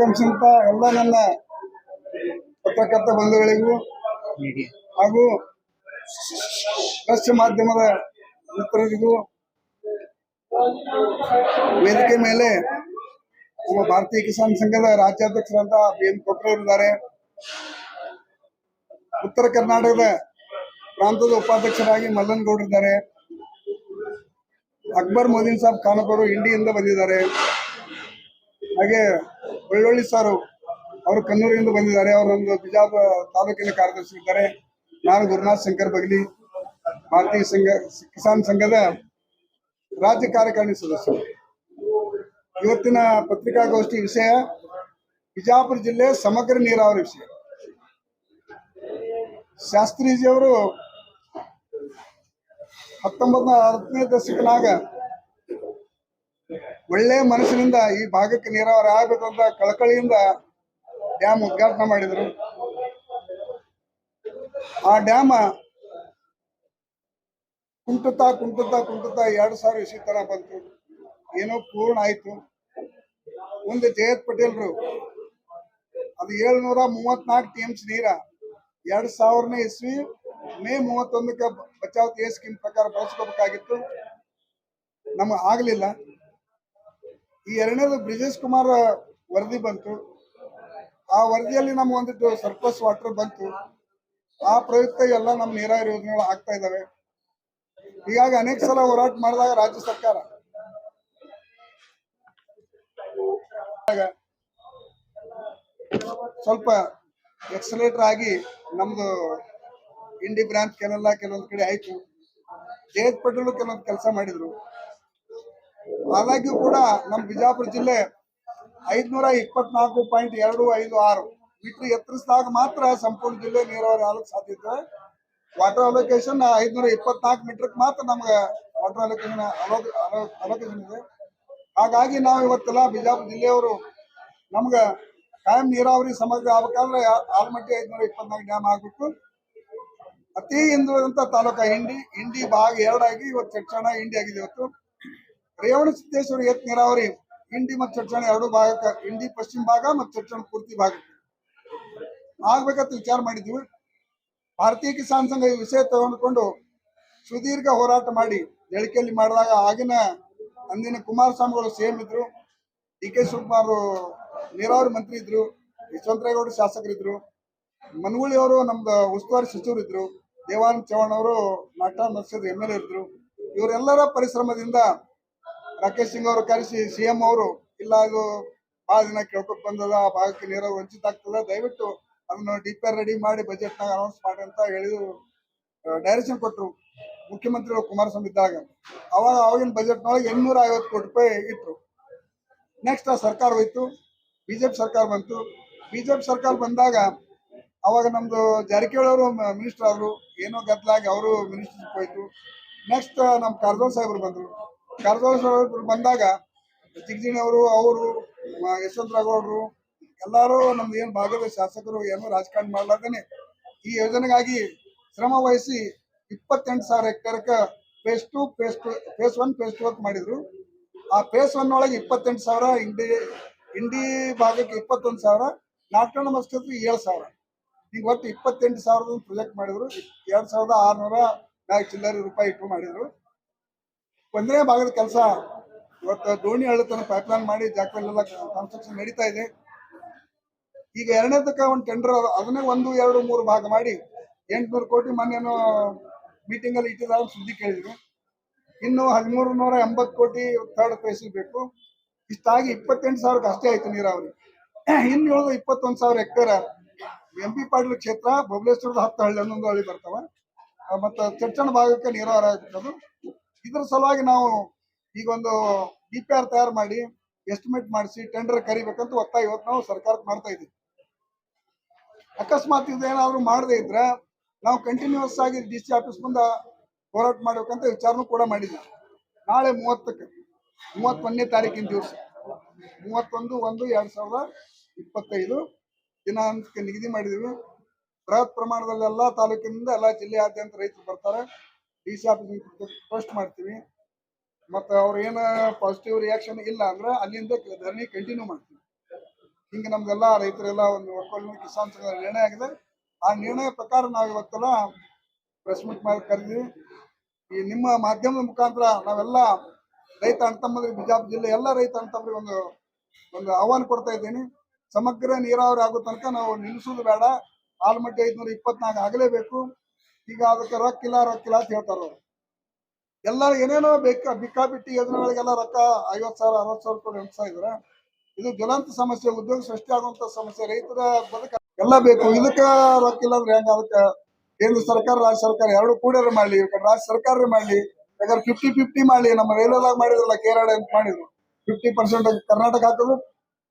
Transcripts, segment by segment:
ಆಗಮಿಸಿದಂತ ಎಲ್ಲ ನನ್ನ ಪತ್ರಕರ್ತ ಬಂಧುಗಳಿಗೂ ಹಾಗೂ ದೃಶ್ಯ ಮಾಧ್ಯಮದ ಮಿತ್ರರಿಗೂ ವೇದಿಕೆ ಮೇಲೆ ನಮ್ಮ ಭಾರತೀಯ ಕಿಸಾನ್ ಸಂಘದ ರಾಜ್ಯಾಧ್ಯಕ್ಷರಾದ BM ಕೊಟ್ರೆ ಇದ್ದಾರೆ. ಉತ್ತರ ಕರ್ನಾಟಕದ ಪ್ರಾಂತದ ಉಪಾಧ್ಯಕ್ಷರಾಗಿ ಮಲ್ಲನಗೌಡರು ಇದ್ದಾರೆ. ಅಕ್ಬರ್ ಮೊದೀನ್ ಸಾಬ್ ಖಾನಪುರ ಇಂಡಿಯಿಂದ ಬಂದಿದ್ದಾರೆ. ಹಾಗೆ ಬೆಳ್ಳೊಳ್ಳಿ ಸಾರು ಅವರು ಕನ್ನೂರಿನಿಂದ ಬಂದಿದ್ದಾರೆ. ಅವರೊಂದು ಬಿಜಾಪುರ ತಾಲೂಕಿನ ಕಾರ್ಯದರ್ಶಿ ಇದ್ದಾರೆ. ನಾನು ಗುರುನಾಥ್ ಶಂಕರ್ ಬಗಲಿ, ಭಾರತೀಯ ಕಿಸಾನ್ ಸಂಘದ ರಾಜ್ಯ ಕಾರ್ಯಕಾರಿಣಿ ಸದಸ್ಯರು. ಇವತ್ತಿನ ಪತ್ರಿಕಾಗೋಷ್ಠಿ ವಿಷಯ ಬಿಜಾಪುರ ಜಿಲ್ಲೆ ಸಮಗ್ರ ನೀರಾವರಿ ವಿಷಯ. ಶಾಸ್ತ್ರೀಜಿಯವರು 1960ನೇ ದಶಕನಾಗ ಒಳ್ಳೆ ಮನಸ್ಸಿನಿಂದ ಈ ಭಾಗಕ್ಕೆ ನೀರಾವರಿ ಆಗಬೇಕು ಅಂತ ಕಳಕಳಿಯಿಂದ ಡ್ಯಾಮ್ ಉದ್ಘಾಟನೆ ಮಾಡಿದರು. ಆ ಡ್ಯಾಮ್ ಕುಂಟುತ್ತಾ 2000 ಇಸ್ವಿ ತರ ಬಂತು. ಏನೋ ಪೂರ್ಣ ಆಯ್ತು. ಮುಂದೆ ಜಯತ್ ಪಟೇಲ್ರು ಅದು 734 TMC ನೀರ 2000ನೇ ಇಸ್ವಿ ಮೇ 31ಕ್ಕೆ ಬಚಾವ್ ಸ್ಕೀಮ್ ಪ್ರಕಾರ ಬಳಸ್ಕೋಬೇಕಾಗಿತ್ತು. ನಮಗೆ ಆಗ್ಲಿಲ್ಲ. ಈ ಎರಡನೇದು ಬ್ರಿಜೇಶ್ ಕುಮಾರ್ ವರದಿ ಬಂತು. ಆ ವರದಿಯಲ್ಲಿ ನಮ್ಗೆ ಒಂದಿಟ್ಟು ಸರ್ಪ್ಲಸ್ ವಾಟರ್ ಬಂತು. ಆ ಪ್ರಯುಕ್ತ ಎಲ್ಲ ನಮ್ಮ ನೀರಾವರಿ ಯೋಜನೆಗಳು ಆಗ್ತಾ ಇದಾವೆ. ಹೀಗಾಗಿ ಅನೇಕ ಸಲ ಹೋರಾಟ ಮಾಡಿದಾಗ ರಾಜ್ಯ ಸರ್ಕಾರ ಸ್ವಲ್ಪ ಎಕ್ಸಲೇಟರ್ ಆಗಿ ನಮ್ದು ಇಂಡಿ ಬ್ರಾಂಚ್ ಕೆಲವೊಂದು ಕಡೆ ಆಯ್ತು. ಜಯತ್ ಪಟೇಲ್ ಕೆಲವೊಂದು ಕೆಲಸ ಮಾಡಿದ್ರು. ಆದಾಗ್ಯೂ ಕೂಡ ನಮ್ಮ ಬಿಜಾಪುರ ಜಿಲ್ಲೆ 524.256 ಮೀಟರ್ ಎತ್ತರಿಸಿದಾಗ ಮಾತ್ರ ಸಂಪೂರ್ಣ ಜಿಲ್ಲೆ ನೀರಾವರಿ ಆಗಕ್ಕೆ ಸಾಧ್ಯತೆ. ವಾಟರ್ ಅಲೋಕೇಶನ್ 524 ಮೀಟರ್ಗೆ ಮಾತ್ರ ನಮ್ಗೆ ವಾಟರ್ ಅಲೋಕೇಶನ್ ಇದೆ. ಹಾಗಾಗಿ ನಾವು ಇವತ್ತೆಲ್ಲ ಬಿಜಾಪುರ ಜಿಲ್ಲೆಯವರು ನಮ್ಗೆ ಕಾಯಂ ನೀರಾವರಿ ಸಮಗ್ರ ಆಗ್ಬೇಕಾದ್ರೆ ಆಲ್ಮಟ್ಟಿ 524 ಡ್ಯಾಮ್ ಆಗ್ಬೇಕು. ಅತಿ ಹಿಂದುಳಿದಂತ ತಾಲೂಕ ಇಂಡಿ ಭಾಗ 2 ಆಗಿ ಇವತ್ತು ಚಟ್ಟಣ ಇಂಡಿ ಆಗಿದೆ. ಇವತ್ತು ರೇವಣ ಸಿದ್ದೇಶ್ವರ ಏತ್ ನೀರಾವರಿ ಇಂಡಿ ಮತ್ತು ಚಟ್ಟಣ 2 ಭಾಗಕ್ಕೆ, ಇಂಡಿ ಪಶ್ಚಿಮ ಭಾಗ ಮತ್ತು ಚಟ್ಟಣ ಪೂರ್ತಿ ಭಾಗಕ್ಕೆ ಆಗ್ಬೇಕಂತ ವಿಚಾರ ಮಾಡಿದ್ವಿ. ಭಾರತೀಯ ಕಿಸಾನ್ ಸಂಘ ಈ ವಿಷಯ ತೆಗೆದುಕೊಂಡು ಸುದೀರ್ಘ ಹೋರಾಟ ಮಾಡಿ ಹೇಳಿಕೆಯಲ್ಲಿ ಮಾಡಿದಾಗ ಅಂದಿನ ಕುಮಾರಸ್ವಾಮಿಗಳು CM ಇದ್ರು, DK ಶಿವಕುಮಾರ್ ನೀರಾವರಿ ಮಂತ್ರಿ ಇದ್ರು, ಯಶವಂತರೇಗೌಡ ಶಾಸಕರಿದ್ರು, ಮನಗೂಳಿ ಅವರು ನಮ್ದು ಉಸ್ತುವಾರಿ ಸಚಿವರಿದ್ರು, ದೇವಾನಂದ ಚವ್ಹಾಣ್ ಅವರು ನಾಟಾ ನರ್ಸದ MLA ಇದ್ರು. ಇವರೆಲ್ಲರ ಪರಿಶ್ರಮದಿಂದ ರಾಕೇಶ್ ಸಿಂಗ್ ಅವರು ಕರೆಸಿ CM ಅವರು ಇಲ್ಲ ಅದು ಬಹಳ ದಿನ ಕೇಳ್ಕೊತ ಬಂದದ, ಆ ಭಾಗಕ್ಕೆ ನೀರಾವರಿ ವಂಚಿತ ಆಗ್ತದ, ದಯವಿಟ್ಟು ಅದನ್ನ DPR ರೆಡಿ ಮಾಡಿ ಬಜೆಟ್ ನಾಗ ಅನೌನ್ಸ್ ಮಾಡಿ ಅಂತ ಹೇಳಿದ್ರು. ಡೈರೆಕ್ಷನ್ ಕೊಟ್ಟರು ಮುಖ್ಯಮಂತ್ರಿಗಳು ಕುಮಾರಸ್ವಾಮಿ ಇದ್ದಾಗ. ಅವಾಗಿನ ಬಜೆಟ್ನೊಳಗೆ 850 ಕೋಟಿ ರೂಪಾಯಿ ಇಟ್ರು. ನೆಕ್ಸ್ಟ್ ಆ ಸರ್ಕಾರ ಹೋಯ್ತು, BJP ಸರ್ಕಾರ ಬಂತು. BJP ಸರ್ಕಾರ ಬಂದಾಗ ಅವಾಗ ನಮ್ದು ಜಾರಕಿಹೊಳಿ ಅವರು ಮಿನಿಸ್ಟರ್ ಆದ್ರು. ಏನೋ ಗದ್ದಲಾಗಿ ಅವರು ಮಿನಿಸ್ಟರ್ಶಿಪ್ ಹೋಯ್ತು. ನೆಕ್ಸ್ಟ್ ನಮ್ಮ ಕಾರಜೋಳ ಸಾಹೇಬರು ಬಂದ್ರು. ಕಾರಜೋಳ ಸಾಹೇಬರು ಬಂದಾಗ ಜಿಗಜಿಣಿ ಅವರು ಯಶವಂತರಾಗೌಡರು ಎಲ್ಲರೂ ನಮ್ದು ಏನು ಭಾಗದ ಶಾಸಕರು ಏನೋ ರಾಜಕಾರಣ ಮಾಡ್ಲಾರ್ದೇನೆ ಈ ಯೋಜನೆಗಾಗಿ ಶ್ರಮ ವಹಿಸಿ 28,000 ಹೆಕ್ಟೇರ್ಗೆ ಫೇಸ್ 1 ಫೇಸ್ 2 ಅಂತ ಮಾಡಿದ್ರು. ಆ ಫೇಸ್ 1 ಒಳಗೆ 28,000 ಇಂಡಿ ಭಾಗಕ್ಕೆ 21,000, ನಾಲ್ಕಣ್ಣ ಮಸ್ಕತ್ರಿ 7,000, ಈಗ ಒಟ್ಟು 28,000 ಪ್ರೊಜೆಕ್ಟ್ ಮಾಡಿದ್ರು. 2,600 ಬ್ಯಾಗ್ ಚಿಲ್ಲರೆ ರೂಪಾಯಿ ಇಟ್ಟು ಮಾಡಿದ್ರು. ಒಂದನೇ ಭಾಗದ ಕೆಲಸ ಇವತ್ತು ದೋಣಿ ಹಳ್ಳತನ ಪೈಪ್ಲೈನ್ ಮಾಡಿ ಜಾಗದಲ್ಲೆಲ್ಲ ಕನ್ಸ್ಟ್ರಕ್ಷನ್ ನಡೀತಾ ಇದೆ. ಈಗ ಎರಡನೇದಕ್ಕೆ ಒಂದು ಟೆಂಡರ್ ಅದನ್ನೇ 1, 2, 3 ಭಾಗ ಮಾಡಿ 800 ಕೋಟಿ ಮೊನ್ನೇನೋ ಮೀಟಿಂಗ್ ಅಲ್ಲಿ ಇಟ್ಟಿದ್ದಾರೆ ಸುದ್ದಿ ಕೇಳಿದ್ರು. ಇನ್ನು 1380 ಕೋಟಿ ಥರ್ಡ್ ಫೇಸ್ ಬೇಕು. ಇಷ್ಟಾಗಿ 28,000 ಅಷ್ಟೇ ಆಯ್ತು ನೀರಾವರಿ. ಇನ್ನು 21,000 ಹೆಕ್ಟೇರ್ MP ಪಾಟೀಲ್ ಕ್ಷೇತ್ರ, ಬಬಲೇಶ್ವರದ 10 ಹಳ್ಳಿ, 11 ಹಳ್ಳಿ ಬರ್ತಾವ. ಮತ್ತು ಚಟ್ಟಣ ಭಾಗಕ್ಕೆ ನೀರಾವರಿ ಆಗ್ತದೆ. ಇದ್ರ ಸಲುವಾಗಿ ನಾವು ಈಗ ಒಂದು DPR ತಯಾರು ಮಾಡಿ ಎಸ್ಟಿಮೇಟ್ ಮಾಡಿಸಿ ಟೆಂಡರ್ ಕರಿಬೇಕಂತ ಒತ್ತಾಯ ಇವತ್ತು ನಾವು ಸರ್ಕಾರಕ್ಕೆ ಮಾಡ್ತಾ ಇದ್ದೀವಿ. ಅಕಸ್ಮಾತ್ ಇದೇನಾದ್ರು ಮಾಡದೇ ಇದ್ರೆ ನಾವು ಕಂಟಿನ್ಯೂಸ್ ಆಗಿ DC ಆಫೀಸ್ ಮುಂದೆ ಹೋರಾಟ ಮಾಡ್ಬೇಕಂತ ವಿಚಾರನೂ ಕೂಡ ಮಾಡಿದ್ವಿ. ನಾಳೆ 31ನೇ ತಾರೀಕಿನ ದಿವಸ 31/1/2025 ದಿನಾಂಕಕ್ಕೆ ನಿಗದಿ ಮಾಡಿದೀವಿ. ಬೃಹತ್ ಪ್ರಮಾಣದಲ್ಲಿ ಎಲ್ಲಾ ತಾಲೂಕಿನಿಂದ ಎಲ್ಲಾ ಜಿಲ್ಲೆಯಾದ್ಯಂತ ರೈತರು ಬರ್ತಾರೆ. DC ಆಫೀಸ್ ಪೋಸ್ಟ್ ಮಾಡ್ತೀವಿ. ಮತ್ತು ಅವ್ರು ಏನು ಪಾಸಿಟಿವ್ ರಿಯಾಕ್ಷನ್ ಇಲ್ಲ ಅಂದ್ರೆ ಅಲ್ಲಿಂದ ಧರಣಿ ಕಂಟಿನ್ಯೂ ಮಾಡ್ತೀವಿ. ಹಿಂಗೆ ನಮ್ದೆಲ್ಲ ರೈತರೆಲ್ಲ ಒಂದು ಒಕ್ಕೂಟ ಕಿಸಾನ್ ಸಂಘದ ನಿರ್ಣಯ ಆಗಿದೆ. ಆ ನಿರ್ಣಯ ಪ್ರಕಾರ ನಾವು ಇವತ್ತೆಲ್ಲ ಪ್ರೆಸ್ ಮೀಟ್ ಮಾಡಿ ಕರೆದಿವಿ. ಈ ನಿಮ್ಮ ಮಾಧ್ಯಮದ ಮುಖಾಂತರ ನಾವೆಲ್ಲ ರೈತ ಅಣ್ತಮ್ಮರಿಗೆ, ಬಿಜಾಪುರ ಜಿಲ್ಲೆ ಎಲ್ಲ ರೈತ ಅಣ್ತಮ್ಮರಿಗೆ ಒಂದು ಆಹ್ವಾನ ಕೊಡ್ತಾ ಇದ್ದೀನಿ. ಸಮಗ್ರ ನೀರಾವರಿ ಆಗೋ ತನಕ ನಾವು ನಿಲ್ಲಿಸೋದು ಬೇಡ. ಆಲ್ಮಟ್ಟಿ 524 ಆಗಲೇಬೇಕು. ಈಗ ಅದಕ್ಕೆ ರೊಕ್ಕಿಲ್ಲ ಅಂತ ಹೇಳ್ತಾರ. ಎಲ್ಲ ಏನೇನೋ ಬೇಕಾಬಿಟ್ಟಿ ಯೋಜನೆಗಳಿಗೆಲ್ಲ ರೊಕ್ಕ 50,000 60,000 ರೂಪಾಯಿ ಹೊಂದ್ತಾ ಇದ್ರ. ಇದು ಜ್ವಲಂತ ಸಮಸ್ಯೆ, ಉದ್ಯೋಗ ಸೃಷ್ಟಿ ಆಗುವಂತ ಸಮಸ್ಯೆ, ರೈತರ ಬದುಕ ಎಲ್ಲ ಬೇಕು. ಇದಕ್ಕೆ ರೊಕ್ಕಿಲ್ಲ ಅಂದ್ರೆ ಹೆಂಗ? ಅದಕ್ಕೆ ಕೇಂದ್ರ ಸರ್ಕಾರ, ರಾಜ್ಯ ಸರ್ಕಾರ ಎರಡು ಕೂಡರ ಮಾಡ್ಲಿ. ರಾಜ್ಯ ಸರ್ಕಾರ ಮಾಡ್ಲಿ, ಯಾಕಂದ್ರೆ 50-50 ಮಾಡ್ಲಿ. ನಮ್ಮ ರೈಲ್ವೆದಾಗ ಮಾಡಿದ್ರಲ್ಲ, ಕೇರಳ ಅಂತ ಮಾಡಿದ್ರು. 50% ಕರ್ನಾಟಕ ಹಾಕಿದ್ರು,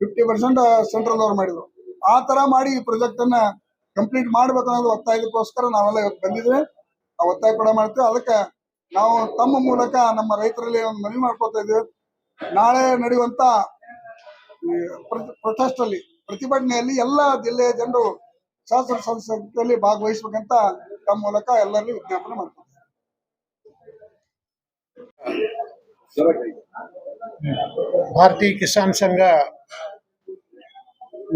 50% ಸೆಂಟ್ರಲ್ ಅವ್ರು ಮಾಡಿದ್ರು. ಆ ತರ ಮಾಡಿ ಈ ಪ್ರಾಜೆಕ್ಟ್ ಅನ್ನ ಕಂಪ್ಲೀಟ್ ಮಾಡ್ಬೇಕು ಅನ್ನೋದು ಒತ್ತಾಯದಕ್ಕೋಸ್ಕರ ನಾವೆಲ್ಲ ಇವತ್ತು ಬಂದಿದ್ವಿ. ಆ ಒತ್ತಾಯ ಕೂಡ ಮಾಡ್ತೀವಿ. ಅದಕ್ಕೆ ನಾವು ತಮ್ಮ ಮೂಲಕ ನಮ್ಮ ರೈತರಲ್ಲಿ ಒಂದು ಮನವಿ ಮಾಡ್ಕೊತಾ ಇದ್ದೀವಿ. ನಾಳೆ ನಡೆಯುವಂತ ಪ್ರೊಟೆಸ್ಟ್ ಅಲ್ಲಿ, ಪ್ರತಿಭಟನೆಯಲ್ಲಿ ಎಲ್ಲ ಜಿಲ್ಲೆಯ ಜನರು ಶಾಸನ ಸದಸ್ಯರಲ್ಲಿ ಭಾಗವಹಿಸಬೇಕಂತ ತಮ್ಮ ಮೂಲಕ ಎಲ್ಲರಿಗೂ ವಿಜ್ಞಾಪನೆ ಮಾಡ್ತಾರೆ. ಭಾರತೀಯ ಕಿಸಾನ್ ಸಂಘ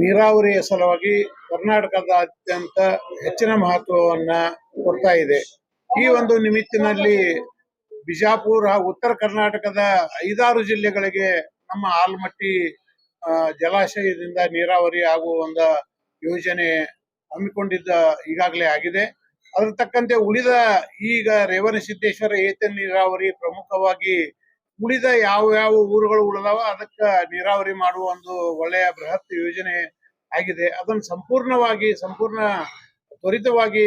ನೀರಾವರಿಯ ಸಲುವಾಗಿ ಕರ್ನಾಟಕದಾದ್ಯಂತ ಹೆಚ್ಚಿನ ಮಹತ್ವವನ್ನ ಕೊಡ್ತಾ ಇದೆ. ಈ ಒಂದು ನಿಮಿತ್ತಿನಲ್ಲಿ ಬಿಜಾಪುರ ಹಾಗೂ ಉತ್ತರ ಕರ್ನಾಟಕದ 5-6 ಜಿಲ್ಲೆಗಳಿಗೆ ನಮ್ಮ ಆಲಮಟ್ಟಿ ಜಲಾಶಯದಿಂದ ನೀರಾವರಿ ಆಗುವ ಒಂದು ಯೋಜನೆ ಹಮ್ಮಿಕೊಂಡಿದ್ದ ಈಗಾಗಲೇ ಆಗಿದೆ. ಅದರ ತಕ್ಕಂತೆ ಉಳಿದ ಈಗ ರೇವಣಸಿದ್ದೇಶ್ವರ ಏತ ನೀರಾವರಿ ಪ್ರಮುಖವಾಗಿ ಉಳಿದ ಯಾವ ಊರುಗಳು ಉಳಿದಾವ ಅದಕ್ಕೆ ನೀರಾವರಿ ಮಾಡುವ ಒಂದು ಒಳ್ಳೆಯ ಬೃಹತ್ ಯೋಜನೆ ಆಗಿದೆ. ಅದನ್ನು ಸಂಪೂರ್ಣ ತ್ವರಿತವಾಗಿ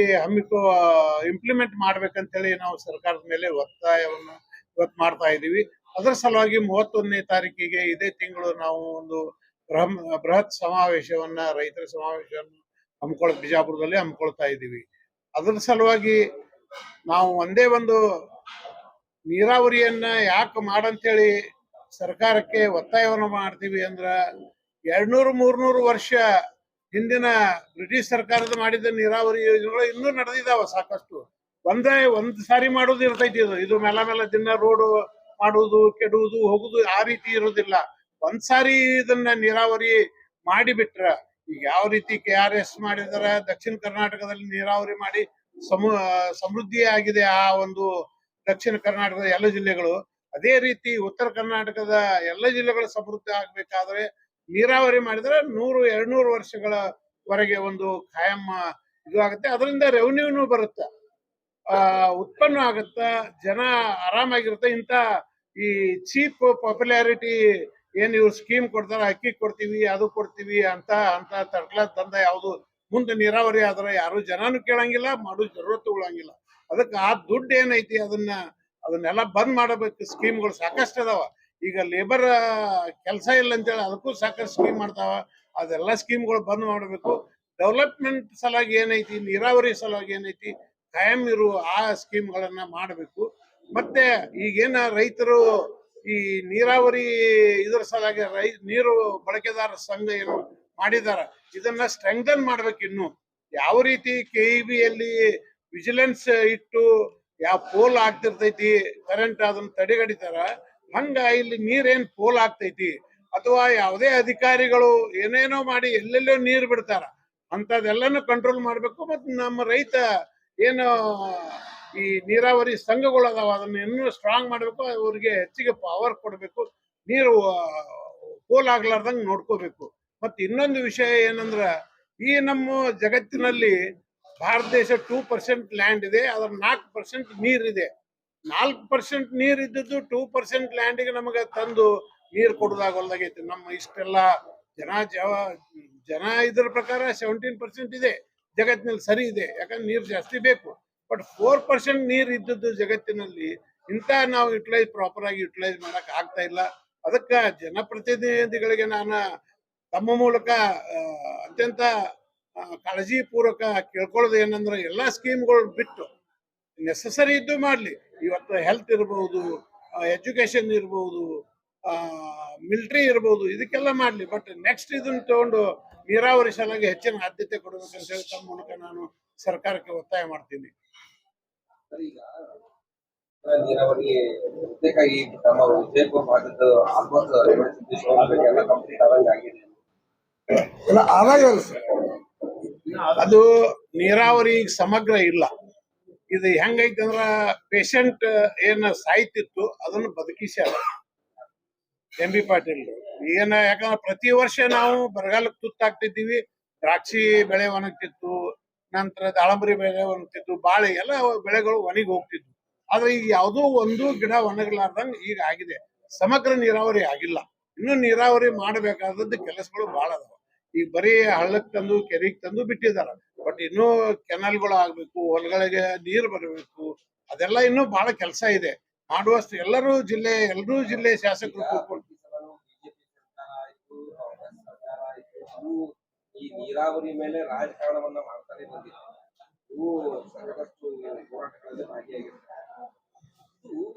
ಇಂಪ್ಲಿಮೆಂಟ್ ಮಾಡ್ಬೇಕಂತೇಳಿ ನಾವು ಸರ್ಕಾರದ ಮೇಲೆ ಒತ್ತಾಯವನ್ನು ಇವತ್ತು ಮಾಡ್ತಾ ಇದ್ದೀವಿ. ಅದರ ಸಲುವಾಗಿ 31ನೇ ತಾರೀಕಿಗೆ ಇದೇ ತಿಂಗಳು ನಾವು ಒಂದು ಬೃಹತ್ ಸಮಾವೇಶವನ್ನ, ರೈತರ ಸಮಾವೇಶವನ್ನು ಬಿಜಾಪುರದಲ್ಲಿ ಹಮ್ಮಿಕೊಳ್ತಾ ಇದ್ದೀವಿ. ಅದರ ಸಲುವಾಗಿ ನಾವು ಒಂದೇ ಒಂದು ನೀರಾವರಿಯನ್ನ ಯಾಕೆ ಮಾಡಂತೇಳಿ ಸರ್ಕಾರಕ್ಕೆ ಒತ್ತಾಯವನ್ನು ಮಾಡ್ತೀವಿ ಅಂದ್ರ 200-300 ವರ್ಷ ಹಿಂದಿನ ಬ್ರಿಟಿಷ್ ಸರ್ಕಾರದ ಮಾಡಿದ ನೀರಾವರಿ ಯೋಜನೆಗಳು ಇನ್ನೂ ನಡೆದಿದ್ದಾವ ಸಾಕಷ್ಟು. ಒಂದ್ ಸಾರಿ ಮಾಡೋದು ಇರ್ತೈತಿ. ಇದು ಮೇಲೆ ದಿನ ರೋಡ್ ಮಾಡುವುದು, ಕೆಡುವುದು, ಹೋಗುದು ಆ ರೀತಿ ಇರೋದಿಲ್ಲ. ಒಂದ್ ಸಾರಿ ಇದನ್ನ ನೀರಾವರಿ ಮಾಡಿಬಿಟ್ರ, ಈಗ ಯಾವ ರೀತಿ KRS ಮಾಡಿದಾರ, ದಕ್ಷಿಣ ಕರ್ನಾಟಕದಲ್ಲಿ ನೀರಾವರಿ ಮಾಡಿ ಸಮೃದ್ಧಿ ಆಗಿದೆ ಆ ಒಂದು ದಕ್ಷಿಣ ಕರ್ನಾಟಕದ ಎಲ್ಲ ಜಿಲ್ಲೆಗಳು. ಅದೇ ರೀತಿ ಉತ್ತರ ಕರ್ನಾಟಕದ ಎಲ್ಲ ಜಿಲ್ಲೆಗಳು ಸಮೃದ್ಧಿ ಆಗ್ಬೇಕಾದ್ರೆ ನೀರಾವರಿ ಮಾಡಿದ್ರೆ 100-200 ವರ್ಷಗಳವರೆಗೆ ಒಂದು ಖಾಯಂ ಇದು ಆಗುತ್ತೆ. ಅದರಿಂದ ರೆವಿನ್ಯೂನು ಬರುತ್ತೆ, ಉತ್ಪನ್ನ ಆಗುತ್ತ, ಜನ ಆರಾಮಾಗಿರುತ್ತೆ. ಇಂಥ ಈ ಚೀಪ್ ಪಾಪ್ಯುಲಾರಿಟಿ ಏನ್ ಇವ್ರು ಸ್ಕೀಮ್ ಕೊಡ್ತಾರ, ಅಕ್ಕಿ ಕೊಡ್ತೀವಿ, ಅದು ಕೊಡ್ತೀವಿ ಅಂತ ತರ್ಕಲ ದಂಧ ಯಾವುದು ಮುಂದೆ ನೀರಾವರಿ ಆದ್ರೆ ಯಾರು ಜನನು ಕೇಳಂಗಿಲ್ಲ, ಮಾಡೋ ಜರೂರತ್ತು ಉಳಂಗಿಲ್ಲ. ಅದಕ್ಕೆ ಆ ದುಡ್ಡು ಏನೈತಿ ಅದನ್ನೆಲ್ಲ ಬಂದ್ ಮಾಡಬೇಕು. ಸ್ಕೀಮ್ಗಳು ಸಾಕಷ್ಟು ಅದಾವ. ಈಗ ಲೇಬರ್ ಕೆಲಸ ಇಲ್ಲ ಅಂತೇಳಿ ಅದಕ್ಕೂ ಸಾಕಷ್ಟು ಸ್ಕೀಮ್ ಮಾಡ್ತಾವ. ಅದೆಲ್ಲ ಸ್ಕೀಮ್ಗಳು ಬಂದ್ ಮಾಡಬೇಕು. ಡೆವಲಪ್ಮೆಂಟ್ ಸಲುವಾಗಿ ಏನೈತಿ, ನೀರಾವರಿ ಸಲುವಾಗಿ ಏನೈತಿ, ಕಾಯಂ ಇರುವ ಆ ಸ್ಕೀಮ್ಗಳನ್ನ ಮಾಡಬೇಕು. ಮತ್ತೆ ಈಗೇನ ರೈತರು ಈ ನೀರಾವರಿ ಇದರ ಸಲುವಾಗಿ ನೀರು ಬಳಕೆದಾರ ಸಂಘ ಏನು ಮಾಡಿದಾರ, ಇದನ್ನ ಸ್ಟ್ರೆಂಥನ್ ಮಾಡ್ಬೇಕು. ಇನ್ನು ಯಾವ ರೀತಿ KEB ಯಲ್ಲಿ ವಿಜಿಲೆನ್ಸ್ ಇಟ್ಟು ಯಾವ ಪೋಲ್ ಆಗ್ತಿರ್ತೈತಿ, ಕರೆಂಟ್ ಅದನ್ನ ತಡೆಗಡಿತಾರ, ಹಂಗ ಇಲ್ಲಿ ನೀರೇನ್ ಪೋಲ್ ಆಗ್ತೈತಿ ಅಥವಾ ಯಾವುದೇ ಅಧಿಕಾರಿಗಳು ಏನೇನೋ ಮಾಡಿ ಎಲ್ಲೆಲ್ಲೋ ನೀರು ಬಿಡ್ತಾರ, ಅಂತದೆಲ್ಲನೂ ಕಂಟ್ರೋಲ್ ಮಾಡ್ಬೇಕು. ಮತ್ತು ನಮ್ಮ ರೈತ ಏನು ಈ ನೀರಾವರಿ ಸಂಘಗಳು ಅದಾವ ಅದನ್ನ ಇನ್ನೂ ಸ್ಟ್ರಾಂಗ್ ಮಾಡ್ಬೇಕು. ಅವ್ರಿಗೆ ಹೆಚ್ಚಿಗೆ ಪವರ್ ಕೊಡ್ಬೇಕು, ನೀರು ಪೋಲ್ ಆಗ್ಲಾರ್ದಂಗ್ ನೋಡ್ಕೋಬೇಕು. ಮತ್ತೆ ಇನ್ನೊಂದು ವಿಷಯ ಏನಂದ್ರ, ಈ ನಮ್ಮ ಜಗತ್ತಿನಲ್ಲಿ ಭಾರತ ದೇಶ 2% ಲ್ಯಾಂಡ್ ಇದೆ, ಅದ್ರ 4% ನೀರಿದೆ. 4% ನೀರ್ ಇದ್ದದ್ದು 2% ಲ್ಯಾಂಡಿಗೆ ನಮಗ ತಂದು ನೀರ್ ಕೊಡೋದಾಗಲ್ದಾಗೈತಿ. ನಮ್ಮ ಇಷ್ಟೆಲ್ಲ ಜನ ಇದ್ರ ಪ್ರಕಾರ 17% ಇದೆ ಜಗತ್ತಿನಲ್ಲಿ, ಸರಿ ಇದೆ, ಯಾಕಂದ್ರೆ ನೀರ್ ಜಾಸ್ತಿ ಬೇಕು. ಬಟ್ 4% ನೀರ್ ಇದ್ದದ್ದು ಜಗತ್ತಿನಲ್ಲಿ ಇಂತ ನಾವು ಪ್ರಾಪರ್ ಆಗಿ ಯುಟಿಲೈಸ್ ಮಾಡಕ್ ಆಗ್ತಾ ಇಲ್ಲ. ಅದಕ್ಕ ಜನಪ್ರತಿನಿಧಿಗಳಿಗೆ ನಾನು ತಮ್ಮ ಮೂಲಕ ಅತ್ಯಂತ ಕಾಳಜಿ ಪೂರ್ವಕ ಕೇಳ್ಕೊಳ್ಳೋದು ಏನಂದ್ರೆ, ಎಲ್ಲಾ ಸ್ಕೀಮ್ಗಳು ಬಿಟ್ಟು ನೆಸಸರಿ ಇದ್ದು ಮಾಡ್ಲಿ. ಇವತ್ತು ಹೆಲ್ತ್ ಇರ್ಬಹುದು, ಎಜುಕೇಶನ್ ಇರ್ಬಹುದು, ಮಿಲಿಟರಿ ಇರ್ಬಹುದು, ಇದಕ್ಕೆಲ್ಲ ಮಾಡ್ಲಿ. ಬಟ್ ನೆಕ್ಸ್ಟ್ ಇದನ್ನ ತಗೊಂಡು ನೀರಾವರಿ ಸಲುವಾಗಿ ಹೆಚ್ಚಿನ ಆದ್ಯತೆ ಕೊಡಬೇಕಂತ ಹೇಳಿ ತಮ್ಮ ಮೂಲಕ ನಾನು ಸರ್ಕಾರಕ್ಕೆ ಒತ್ತಾಯ ಮಾಡ್ತೀನಿ. ನೀರಾವರಿ ಬಹುತೇಕಾಗಿ ನಮ್ಮ ವಿಜಯಪುರ ಭಾಗದ ಆಲ್ಮೋಸ್ಟ್ ಎಲ್ಲ ಕಂಪ್ಲೀಟ್ ಆದಂಗೆ ಆಗಿದೆ. ಇಲ್ಲ ಆದಾಯ ಇಲ್ಲ ಸರ್. ಅದು ನೀರಾವರಿ ಸಮಗ್ರ ಇಲ್ಲ. ಇದು ಹೆಂಗೈತೆ ಅಂದ್ರ ಪೇಷಂಟ್ ಏನ್ ಸಾಯ್ತಿತ್ತು ಅದನ್ನ ಬದುಕಿಸ್ಯಾರ ಎಂ.ಬಿ. ಪಾಟೀಲ್ ಯಾಕಂದ್ರೆ ಪ್ರತಿ ವರ್ಷ ನಾವು ಬರಗಾಲಕ್ಕೆ ತುತ್ತಾಗ್ತಿದ್ದೀವಿ. ದ್ರಾಕ್ಷಿ ಬೆಳೆ ಒಣಗ್ತಿತ್ತು, ನಂತರ ದಾಳಂಬರಿ ಬೆಳೆ ಒಣಗ್ತಿತ್ತು, ಬಾಳೆ ಎಲ್ಲ ಬೆಳೆಗಳು ಒಣಗಿ ಹೋಗ್ತಿದ್ವು. ಆದ್ರೆ ಈಗ ಯಾವುದೋ ಒಂದು ಗಿಡ ಒಣಗಲಾರ್ದಂಗ ಈಗ ಆಗಿದೆ. ಸಮಗ್ರ ನೀರಾವರಿ ಆಗಿಲ್ಲ. ಇನ್ನು ನೀರಾವರಿ ಮಾಡಬೇಕಾದದ್ದು ಕೆಲಸಗಳು ಬಹಳ ಅದಾವ. ಈಗ ಬರೀ ಹಳ್ಳಕ್ ತಂದು ಕೆರೆಗೆ ತಂದು ಬಿಟ್ಟಿದಾರ. ಬಟ್ ಇನ್ನೂ ಕೆನಾಲ್ಗಳು ಆಗ್ಬೇಕು, ಹೊಲಗಳಿಗೆ ನೀರು ಬರಬೇಕು, ಅದೆಲ್ಲ ಇನ್ನೂ ಬಹಳ ಕೆಲಸ ಇದೆ ಮಾಡುವಷ್ಟು. ಎಲ್ಲರೂ ಜಿಲ್ಲೆ ಶಾಸಕರು ಕೂತ್ಕೊಂಡು ಬಿಜೆಪಿ ಸರ್ಕಾರ ಆಯ್ತು, ಕಾಂಗ್ರೆಸ್ ಸರ್ಕಾರ ಆಯ್ತು, ಇವು ಈ ನೀರಾವರಿ ಮೇಲೆ ರಾಜಕಾರಣವನ್ನ ಮಾಡ್ತಾನೆ ಬಂದಿದೆ. ಇವು ಸಾಕಷ್ಟು ಹೋರಾಟಗಳಲ್ಲಿ ಭಾಗಿಯಾಗಿರ್ತಾರೆ. ಇದು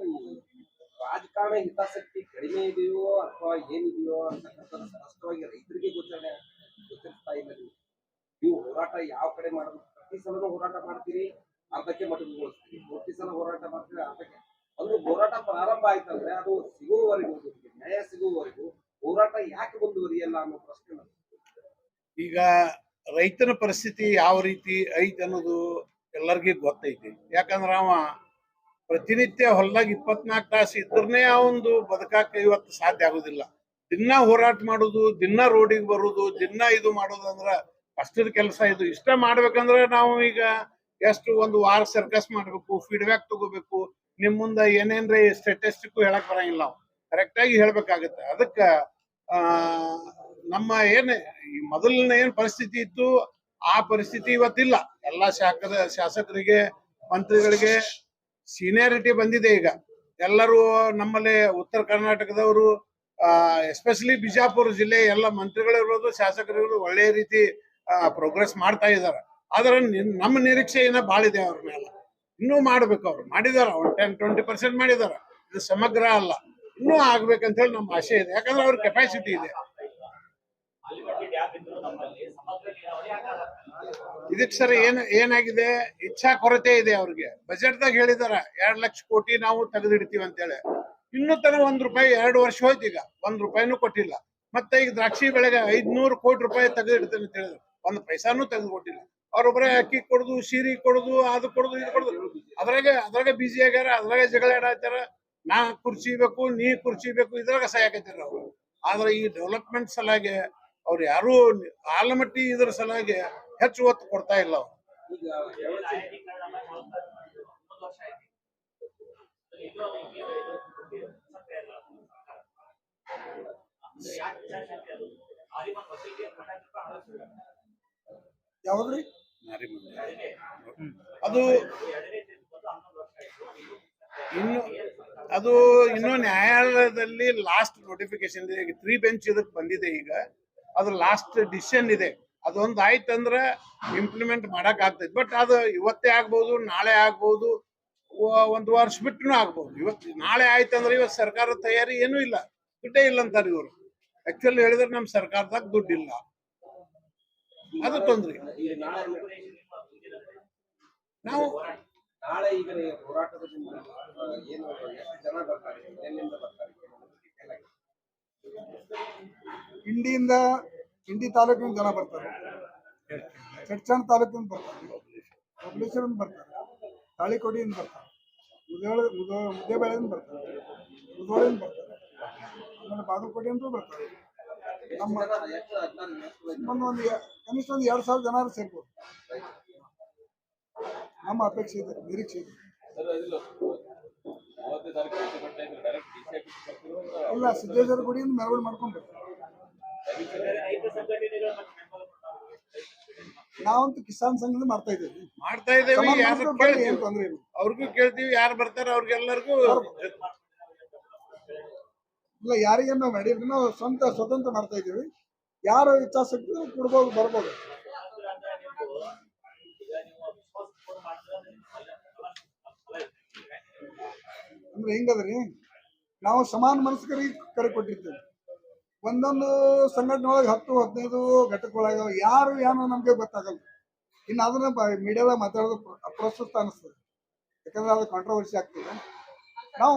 ರಾಜಕಾರಣ ಹಿತಾಸಕ್ತಿ ಕಡಿಮೆ ಇದೆಯೋ ಅಥವಾ ಏನಿದೆಯೋ ಅಂತಕ್ಕಂಥದ್ದು ಸ್ಪಷ್ಟವಾಗಿ ರೈತರಿಗೆ ಗೊತ್ತಿರ್ತಾ ಇಲ್ಲ. ನೀವು ಹೋರಾಟ ಯಾವ ಕಡೆ ಮಾಡೋದು? ಪ್ರತಿ ಸಲನೂ ಹೋರಾಟ ಮಾಡ್ತೀರಿ, ಅರ್ಧಕ್ಕೆ ಮಟ್ಟಗೊಳಿಸ್ತೀರಿ. ಪ್ರತಿ ಸಲ ಹೋರಾಟ ಮಾಡ್ತೀರಿ, ಅರ್ಧಕ್ಕೆ. ಒಂದು ಹೋರಾಟ ಪ್ರಾರಂಭ ಆಯ್ತಂದ್ರೆ ಅದು ಸಿಗುವವರೆಗೂ, ನ್ಯಾಯ ಸಿಗುವವರೆಗೂ ಹೋರಾಟ ಯಾಕೆ ಮುಂದುವರಿಯಲ್ಲ ಅನ್ನೋ ಪ್ರಶ್ನೆ ನನಗೆ. ಈಗ ರೈತನ ಪರಿಸ್ಥಿತಿ ಯಾವ ರೀತಿ ಐತಿ ಅನ್ನೋದು ಎಲ್ಲರಿಗೂ ಗೊತ್ತೈತಿ. ಯಾಕಂದ್ರ ಅವ ಪ್ರತಿನಿತ್ಯ ಹೊಲದಾಗ 24 ತಾಸು ಇದ್ರನೇ ಅವಂದು ಬದುಕಾಕ ಇವತ್ತು ಸಾಧ್ಯ ಆಗುದಿಲ್ಲ. ದಿನ ಹೋರಾಟ ಮಾಡುದು, ದಿನ ರೋಡಿಗೆ ಬರುದು, ದಿನ ಇದು ಮಾಡೋದು ಅಂದ್ರ ಕಷ್ಟದ ಕೆಲಸ. ಇದು ಇಷ್ಟ ಮಾಡ್ಬೇಕಂದ್ರ ನಾವು ಈಗ ಎಷ್ಟು ಒಂದು ವಾರ ಸರ್ಕಸ್ ಮಾಡ್ಬೇಕು, ಫೀಡ್ಬ್ಯಾಕ್ ತಗೋಬೇಕು. ನಿಮ್ ಮುಂದ ಏನೇನ್ರಿ ಸ್ಟ್ಯಾಟಿಸ್ಟಿಕ್ ಹೇಳಕ್ ಬರಂಗಿಲ್ಲ. ನಾವು ಕರೆಕ್ಟ್ ಆಗಿ ಹೇಳ್ಬೇಕಾಗತ್ತೆ. ಅದಕ್ಕ ನಮ್ಮ ಈ ಮೊದಲಿನ ಏನ್ ಪರಿಸ್ಥಿತಿ ಇತ್ತು ಆ ಪರಿಸ್ಥಿತಿ ಇವತ್ತಿಲ್ಲ. ಎಲ್ಲಾ ಶಾಸಕರಿಗೆ, ಮಂತ್ರಿಗಳಿಗೆ ಸೀನಿಯಾರಿಟಿ ಬಂದಿದೆ. ಈಗ ಎಲ್ಲರೂ ನಮ್ಮಲ್ಲಿ ಉತ್ತರ ಕರ್ನಾಟಕದವರು, ಎಸ್ಪೆಷಲಿ ಬಿಜಾಪುರ ಜಿಲ್ಲೆ ಎಲ್ಲ ಮಂತ್ರಿಗಳಿರ್ಬೋದು, ಶಾಸಕರಿರ್ಬೋದು ಒಳ್ಳೆಯ ರೀತಿ ಪ್ರೋಗ್ರೆಸ್ ಮಾಡ್ತಾ ಇದಾರೆ. ಆದ್ರೆ ನಮ್ಮ ನಿರೀಕ್ಷೆ ಏನೋ ಭಾಳ ಇದೆ ಅವ್ರ ಮೇಲೆ. ಇನ್ನೂ ಮಾಡ್ಬೇಕು. ಅವ್ರು ಮಾಡಿದಾರ, 10-20% ಮಾಡಿದಾರ. ಇದು ಸಮಗ್ರ ಅಲ್ಲ, ಇನ್ನೂ ಆಗ್ಬೇಕಂತ ಹೇಳಿ ನಮ್ಮ ಆಶೆ ಇದೆ. ಯಾಕಂದ್ರೆ ಅವ್ರ ಕೆಪಾಸಿಟಿ ಇದೆ. ಇದಕ್ ಸರ್ ಏನಾಗಿದೆ, ಇಚ್ಛಾ ಕೊರತೆ ಇದೆ ಅವ್ರಿಗೆ. ಬಜೆಟ್ ದಾಗ ಹೇಳಿದಾರ 2 ಲಕ್ಷ ಕೋಟಿ ನಾವು ತೆಗೆದಿಡ್ತೀವಿ ಅಂತೇಳಿ. ಇನ್ನೂ ತನ ₹1 2 ವರ್ಷ ಹೋಯ್ತು, ಈಗ ₹1 ಕೊಟ್ಟಿಲ್ಲ. ಮತ್ತೆ ಈಗ ದ್ರಾಕ್ಷಿ ಬೆಳೆಗೆ 500 ಕೋಟಿ ರೂಪಾಯಿ ತೆಗೆದಿಡ್ತೇನೆ ಅಂತ ಹೇಳಿದ್ರು. 1 ಪೈಸಾನು ತೆಗೆದು ಕೊಟ್ಟಿಲ್ಲ. ಅವ್ರೊಬ್ಬರೇ ಅಕ್ಕಿ ಕೊಡುದು, ಸೀರೆ ಕೊಡುದು, ಅದು ಕೊಡುದು, ಇದು ಕೊಡುದು, ಅದ್ರಾಗ ಬಿಜಿ ಆಗ್ಯಾರ. ಅದ್ರಾಗ ಜಗಳ ಆಡಾತಾರ. ನಾ ಕುರ್ಚಿ ಬೇಕು, ನೀ ಕುರ್ಚಿ ಬೇಕು, ಇದ್ರಾಗ ಸಹಾಯಕತ್ತಾರ ಅವ್ರು. ಆದ್ರೆ ಈ ಡೆವಲಪ್ಮೆಂಟ್ ಸಲಾಗಿ ಅವ್ರು ಯಾರು ಆಲಮಟ್ಟಿ ಇದ್ರ ಸಲಾಗಿ ಹೆಚ್ಚು ಒತ್ತು ಕೊಡ್ತಾ ಇಲ್ಲ. ಅವ್ರು ಈಗ ಯಾವಾಗ್ರಿ ಇನ್ನು ನ್ಯಾಯಾಲಯದಲ್ಲಿ ಲಾಸ್ಟ್ ನೋಟಿಫಿಕೇಶನ್ ಇದೆ. 3 ಬೆಂಚ್ ಇದಕ್ಕೆ ಬಂದಿದೆ. ಈಗ ಅದು ಲಾಸ್ಟ್ ಡಿಸಿಷನ್ ಇದೆ. ಅದೊಂದು ಆಯ್ತಂದ್ರ ಇಂಪ್ಲಿಮೆಂಟ್ ಮಾಡಕ್ ಆಗ್ತೈತಿ. ಬಟ್ ಅದು ಇವತ್ತೇ ಆಗ್ಬಹುದು, ನಾಳೆ ಆಗ್ಬಹುದು, 1 ವರ್ಷ ಬಿಟ್ಟನು ಆಗ್ಬಹುದು. ನಾಳೆ ಆಯ್ತಂದ್ರೆ ಇವತ್ತು ಸರ್ಕಾರದ ತಯಾರಿ ಏನೂ ಇಲ್ಲ, ದುಡ್ಡೇ ಇಲ್ಲ ಅಂತಾರೆ ಇವರು. ಆಕ್ಚುಲಿ ಹೇಳಿದ್ರೆ ನಮ್ಮ ಸರ್ಕಾರದಾಗ ದುಡ್ಡಿಲ್ಲ, ಅದು ತೊಂದ್ರೆ. ನಾವು ನಾಳೆ ಈಗ ಹೋರಾಟದ ಏನು ಎಷ್ಟು ಜನ ಬರ್ತಾರೆ, ಎಲ್ಲಿಂದ ಬರ್ತಾರೆ? ಇಂಡಿ ತಾಲೂಕಿನ ಜನ ಬರ್ತಾರೆ, ಚಡ್ಚಣ್ ತಾಲೂಕಿನ ಬರ್ತಾರೆ, ಬಬಲೇಶ್ವರಿಂದ ಬರ್ತಾರೆ, ತಾಳಿಕೋಡಿಯಿಂದ ಬರ್ತಾರೆ, ಮುದ್ದೇಬೇಳೆಯಿಂದ ಬರ್ತಾರೆ, ಮುಧೋಳಿಂದ ಬರ್ತಾರೆ, ಆಮೇಲೆ ಬಾಗಲಕೋಟೆಯಿಂದ ಬರ್ತಾರೆ. ನಮ್ಮ ಕನಿಷ್ಠ 2,000 ಜನ ಸೇರ್ಬೋದು. ನಮ್ಮ ಅಪೇಕ್ಷೆ ಇದೆ, ನಿರೀಕ್ಷೆ ಇದೆ. ಇಲ್ಲ, ಸಿದ್ದೇಶ್ವರ ಗುಡಿಯಿಂದ ಮೆರವಣಿಗೆ ಮಾಡ್ಕೊಂಡು ನಾವಂತೂ ಕಿಸಾನ್ ಸಂಘದಿಂದ ಮಾಡ್ತಾ ಇದ್ದೇವೆ. ಏನ್ ತೊಂದ್ರೆ ಇಲ್ಲ. ಅವ್ರಿಗೂ ಕೇಳ್ತೀವಿ, ಯಾರು ಬರ್ತಾರ ಅವ್ರಿಗೆಲ್ಲರಿಗೂ. ಇಲ್ಲ, ಯಾರಿಗೆ ನಾವು ಮಾಡಿದ್ವಿ, ನಾವು ಸ್ವತಂತ್ರ ಮಾಡ್ತಾ ಇದ್ದೀವಿ. ಯಾರು ಇಚ್ಛಾಶಕ್ತಿ ಕೊಡ್ಬೋದು, ಬರ್ಬೋದು. ಅಂದ್ರೆ ಹೆಂಗದ್ರಿ, ನಾವು ಸಮಾನ ಮನಸ್ಕರಿಗೆ ಕರೆ ಕೊಟ್ಟಿರ್ತೇವೆ. ಒಂದೊಂದು ಸಂಘಟನೆ ಒಳಗೆ 10-15 ಘಟಕಗಳಾಗ ಯಾರು ಏನೋ ನಮ್ಗೆ ಗೊತ್ತಾಗಲ್ಲ. ಇನ್ನು ಅದನ್ನ ಮೀಡಿಯಾದಾಗ ಮಾತಾಡೋದು ಅಪ್ರಸ್ತುತ ಅನಿಸ್ತದೆ. ಯಾಕಂದ್ರೆ ಅದು ಕಾಂಟ್ರವರ್ಸಿ ಆಗ್ತದೆ. ನಾವು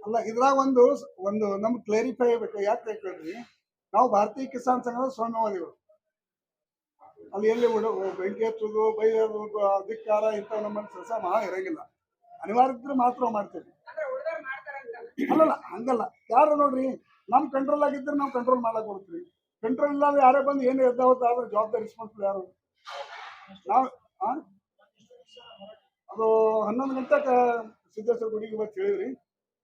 ಅಲ್ಲ ಇದ್ರಾಗ ಒಂದು ನಮ್ಗೆ ಕ್ಲಾರಿಫೈ ಆಗ್ಬೇಕು. ಯಾಕೆ ಬೇಕಂದ್ರಿ, ನಾವು ಭಾರತೀಯ ಕಿಸಾನ್ ಸಂಘದ ಸ್ವಾಮ್ಯವಾದಿಗಳು. ಅಲ್ಲಿ ಎಲ್ಲಿ ಬೆಂಕಿ ಹಚ್ಚೋದು, ಬೈಯೋದು, ಅಧಿಕಾರ ಇಂಥ ನಮ್ಮಲ್ಲಿ ಕೆಲಸ ಮಹಾ ಇರಂಗಿಲ್ಲ. ಅನಿವಾರ್ಯ ಇದ್ರೆ ಮಾತ್ರ ಮಾಡ್ತೇವೆ. ಅಲ್ಲಲ್ಲ ಹಂಗಲ್ಲ, ಯಾರು ನೋಡ್ರಿ ನಮ್ ಕಂಟ್ರೋಲ್ ಆಗಿದ್ರೆ ನಾವು ಕಂಟ್ರೋಲ್ ಮಾಡಕ್ ಬರುತ್ತೀವಿ. ಕಂಟ್ರೋಲ್ ಇಲ್ಲಾಂದ್ರೆ ಯಾರೇ ಬಂದು ಏನು ಎದ್ದಾವತ್ತ ಆದ್ರೆ ಜವಾಬ್ದಾರಿ ರೆಸ್ಪಾನ್ಸಿಬಲ್ ಯಾರು? ನಾವು ಅದು 11 ಗಂಟೆಗೆ ಸಿದ್ದೇಶ್ವರ ಗುಡಿಗೆ ಇವತ್ತು ಹೇಳಿದ್ರಿ,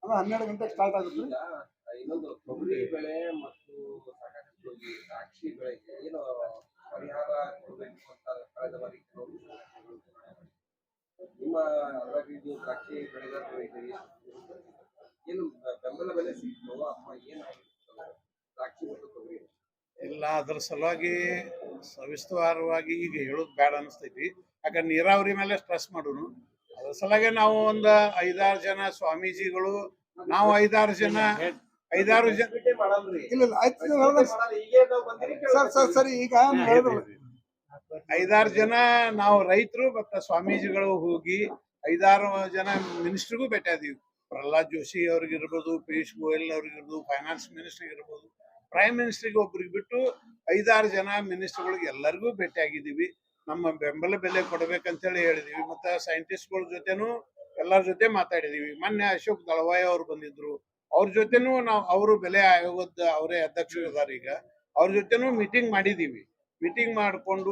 ಅದು 12 ಗಂಟೆಗೆ ಸ್ಟಾರ್ಟ್ ಆಗುತ್ತೆ. ಈಗ ಇನ್ನೊಂದು ತೊಗರಿ ಬೆಳೆ ಮತ್ತು ಸಾಕಷ್ಟು ಈ ದ್ರಾಕ್ಷಿ ಬೆಳೆಗೆ ಏನು ಪರಿಹಾರ ಕೊಡಬೇಕು ಅಂತ ಕಳೆದ ಬಾರಿ ಕೆಲವರು ನಿಮ್ಮ ಅದರಾಗಿ ನೀವು ದ್ರಾಕ್ಷಿ ಬೆಳೆಗಾರರು ಇದ್ದೀರಿ, ಏನು ಬೆಂಬಲ ಬೆಲೆ ಸಿಕ್ತು ಅಥವಾ ಏನಾಗಿತ್ತು ದ್ರಾಕ್ಷಿ ಮತ್ತು ತೊಗರಿ? ಇಲ್ಲ, ಅದ್ರ ಸಲುವಾಗಿ ಸವಿಸ್ತರವಾಗಿ ಈಗ ಹೇಳೋದು ಬೇಡ ಅನಿಸ್ತೈತಿ. ಯಾಕಂದ್ರೆ ನೀರಾವರಿ ಮೇಲೆ ಸ್ಟ್ರೆಸ್ ಮಾಡೋನು. ಅದ್ರ ಸಲುವಾಗಿ ನಾವು ಒಂದು 5-6 ಜನ ಸ್ವಾಮೀಜಿಗಳು, ನಾವು 5-6 ಜನ ಇಲ್ಲ ಇಲ್ಲ ಆಯ್ತು, ನೀವು ಹೇಳ್ದಂಗೆ ಸರಿ. ಈಗ ನೀವು ಹೇಳಿದ್ರು 5-6 ಜನ ನಾವು ರೈತರು ಮತ್ತು ಸ್ವಾಮೀಜಿಗಳು ಹೋಗಿ 5-6 ಜನ ಮಿನಿಸ್ಟ್ರಿಗೂ ಭೇಟಿಯಾದೀವಿ. ಪ್ರಹ್ಲಾದ್ ಜೋಶಿ ಅವ್ರಿಗಿರ್ಬೋದು, ಪಿಯೂಷ್ ಗೋಯಲ್ ಅವ್ರಿಗಿರ್ಬೋದು, ಫೈನಾನ್ಸ್ ಮಿನಿಸ್ಟರ್ ಇರ್ಬೋದು, ಪ್ರೈಮ್ ಮಿನಿಸ್ಟರ್ಗೆ ಒಬ್ರಿಗೆ ಬಿಟ್ಟು 5-6 ಜನ ಮಿನಿಸ್ಟರ್ಗಳಿಗೆ ಎಲ್ಲರಿಗೂ ಭೇಟಿಯಾಗಿದ್ದೀವಿ. ನಮ್ಮ ಬೆಂಬಲ ಬೆಲೆ ಕೊಡ್ಬೇಕಂತೇಳಿ ಹೇಳಿದೀವಿ. ಮತ್ತು ಸೈಂಟಿಸ್ಟ್ಗಳ ಜೊತೆನೂ ಎಲ್ಲರ ಜೊತೆ ಮಾತಾಡಿದೀವಿ. ಮೊನ್ನೆ ಅಶೋಕ್ ದಳವಾಯಿ ಅವ್ರು ಬಂದಿದ್ರು, ಅವ್ರ ಜೊತೆನೂ ಅವರು ಬೆಲೆ ಆಯೋಗದ ಅವರೇ ಅಧ್ಯಕ್ಷರು ಇದಾರೆ ಈಗ, ಅವ್ರ ಜೊತೆನೂ ಮೀಟಿಂಗ್ ಮಾಡಿದೀವಿ. ಮೀಟಿಂಗ್ ಮಾಡಿಕೊಂಡು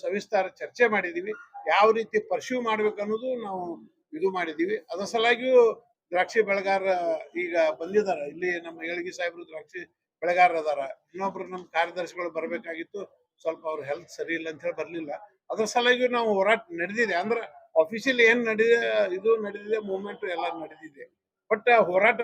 ಸವಿಸ್ತಾರ ಚರ್ಚೆ ಮಾಡಿದೀವಿ. ಯಾವ ರೀತಿ ಪರ್ಸ್ಯೂ ಮಾಡ್ಬೇಕು ಅನ್ನೋದು ನಾವು ಇದು ಮಾಡಿದೀವಿ. ಅದ್ರ ಸಲಾಗಿಯೂ ದ್ರಾಕ್ಷಿ ಬೆಳೆಗಾರ ಈಗ ಬಂದಿದ್ದಾರೆ. ಇಲ್ಲಿ ನಮ್ಮ ಏಳಗಿ ಸಾಹೇಬರು ದ್ರಾಕ್ಷಿ ಬೆಳೆಗಾರ ಅದಾರ. ಇನ್ನೊಬ್ರು ನಮ್ಮ ಕಾರ್ಯದರ್ಶಿಗಳು ಬರಬೇಕಾಗಿತ್ತು, ಸ್ವಲ್ಪ ಅವ್ರ ಹೆಲ್ತ್ ಸರಿ ಇಲ್ಲ ಅಂತ ಹೇಳಿ ಬರ್ಲಿಲ್ಲ. ಅದ್ರ ಸಲಾಗಿಯೂ ನಾವು ಹೋರಾಟ ನಡೆದಿದೆ. ಅಂದ್ರೆ ಅಫಿಷಿಯಲಿ ಏನ್ ನಡೆದಿದೆ, ಇದು ನಡೆದಿದೆ, ಮೂವ್ಮೆಂಟ್ ಎಲ್ಲ ನಡೆದಿದೆ. ಬಟ್ ಹೋರಾಟ